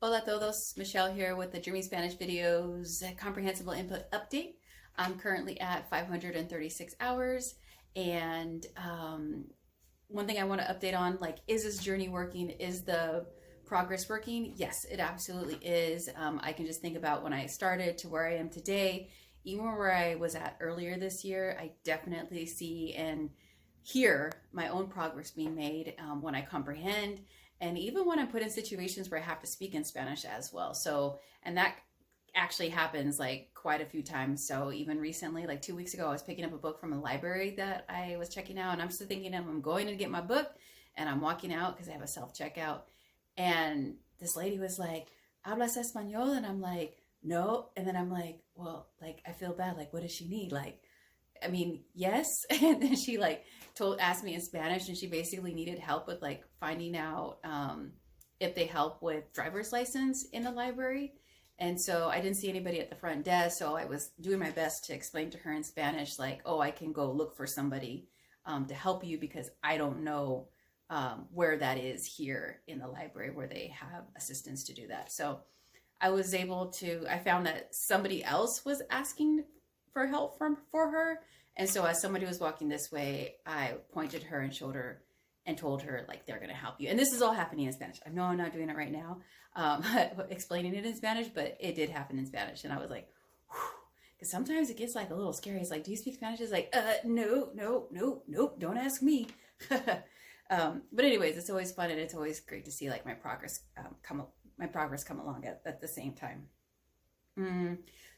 Hola a todos, Michelle here with the Dreamy Spanish Videos Comprehensible Input Update. I'm currently at 536 hours, and one thing I want to update on, like, is this journey working? Is the progress working? Yes, it absolutely is. I can just think about when I started to where I am today, even where I was at earlier this year. I definitely see and hear my own progress being made when I comprehend, and even when I'm put in situations where I have to speak in Spanish as well. So, and that actually happens like quite a few times. So even recently, like 2 weeks ago, I was picking up a book from a library that I was checking out, and I'm still thinking I'm going to get my book, and I'm walking out because I have a self-checkout, and this lady was like, "Hablas español?" And I'm like, "No." And then I'm like, well, like, I feel bad. Like, what does she need? Like, I mean, yes. And then she like asked me in Spanish, and she basically needed help with like finding out if they help with driver's license in the library. And so I didn't see anybody at the front desk, so I was doing my best to explain to her in Spanish, like, oh, I can go look for somebody to help you because I don't know where that is here in the library where they have assistants to do that. So I found that somebody else was asking for help for her. And so as somebody was walking this way, I pointed her and showed her and told her, like, they're going to help you. And this is all happening in Spanish. I know I'm not doing it right now, explaining it in Spanish, but it did happen in Spanish. And I was like, because sometimes it gets like a little scary. It's like, do you speak Spanish? It's like, no, don't ask me. But anyways, it's always fun, and it's always great to see like my progress come along at the same time.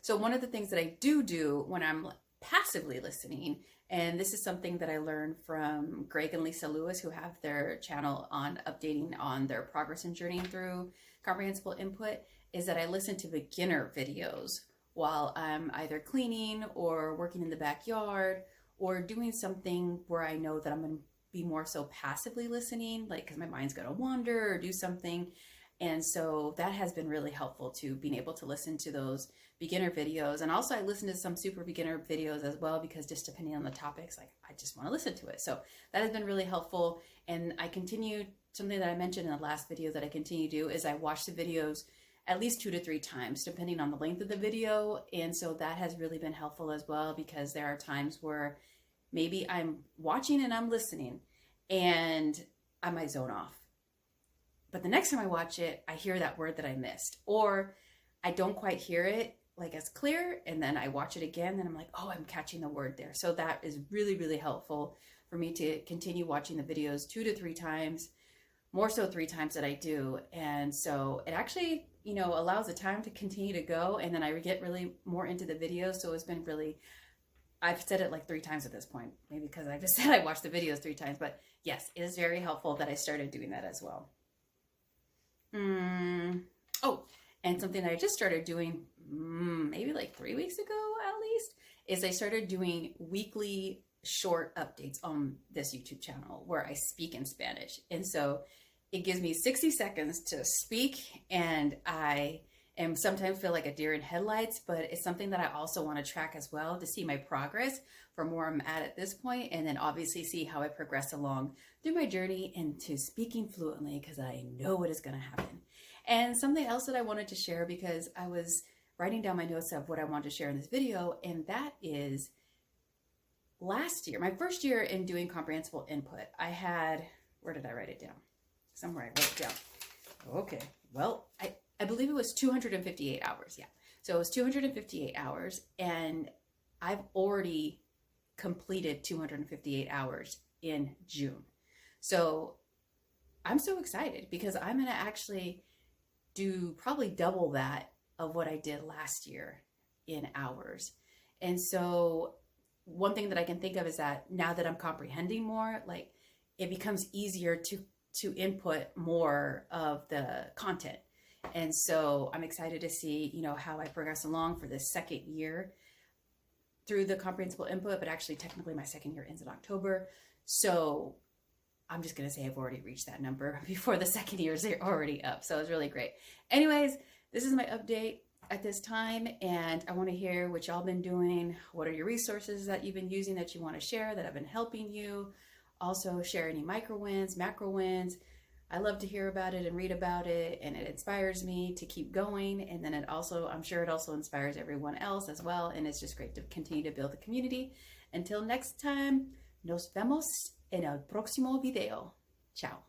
So one of the things that I do when I'm passively listening, and this is something that I learned from Greg and Lisa Lewis, who have their channel on updating on their progress and journey through comprehensible input, is that I listen to beginner videos while I'm either cleaning or working in the backyard or doing something where I know that I'm going to be more so passively listening, like because my mind's going to wander or do something. And so that has been really helpful to being able to listen to those beginner videos. And also I listen to some super beginner videos as well, because just depending on the topics, like I just want to listen to it. So that has been really helpful. And I continue, something that I mentioned in the last video that I continue to do is I watch the videos at least 2 to 3 times, depending on the length of the video. And so that has really been helpful as well, because there are times where maybe I'm watching and I'm listening and I might zone off. But the next time I watch it, I hear that word that I missed, or I don't quite hear it like as clear. And then I watch it again, and I'm like, oh, I'm catching the word there. So that is really, really helpful for me to continue watching the videos 2 to 3 times, more so 3 times that I do. And so it actually, allows the time to continue to go. And then I get really more into the video. So it's been really, I've said it like 3 times at this point, maybe because I just said I watched the videos 3 times, but yes, it is very helpful that I started doing that as well. Oh, and something that I just started doing maybe like 3 weeks ago at least, is I started doing weekly short updates on this YouTube channel where I speak in Spanish. And so it gives me 60 seconds to speak, and I am sometimes feel like a deer in headlights, but it's something that I also want to track as well to see my progress from where I'm at this point, and then obviously see how I progress along through my journey into speaking fluently, because I know what is going to happen. And something else that I wanted to share, because I was writing down my notes of what I wanted to share in this video, and that is last year, my first year in doing comprehensible input, I had, where did I write it down? Somewhere I wrote it down. Okay, well, I believe it was 258 hours. Yeah. So it was 258 hours, and I've already completed 258 hours in June. So I'm so excited, because I'm going to actually do probably double that of what I did last year in hours. And so one thing that I can think of is that now that I'm comprehending more, like, it becomes easier to input more of the content. And so I'm excited to see, how I progress along for this second year through the comprehensible input, but actually technically my second year ends in October. So I'm just going to say I've already reached that number before the second year is already up. So it's really great. Anyways, this is my update at this time, and I want to hear what y'all been doing. What are your resources that you've been using that you want to share that have been helping you? Also share any micro wins, macro wins. I love to hear about it and read about it, and it inspires me to keep going. And then it also, I'm sure it also inspires everyone else as well. And it's just great to continue to build the community. Until next time, nos vemos en el próximo video. Ciao.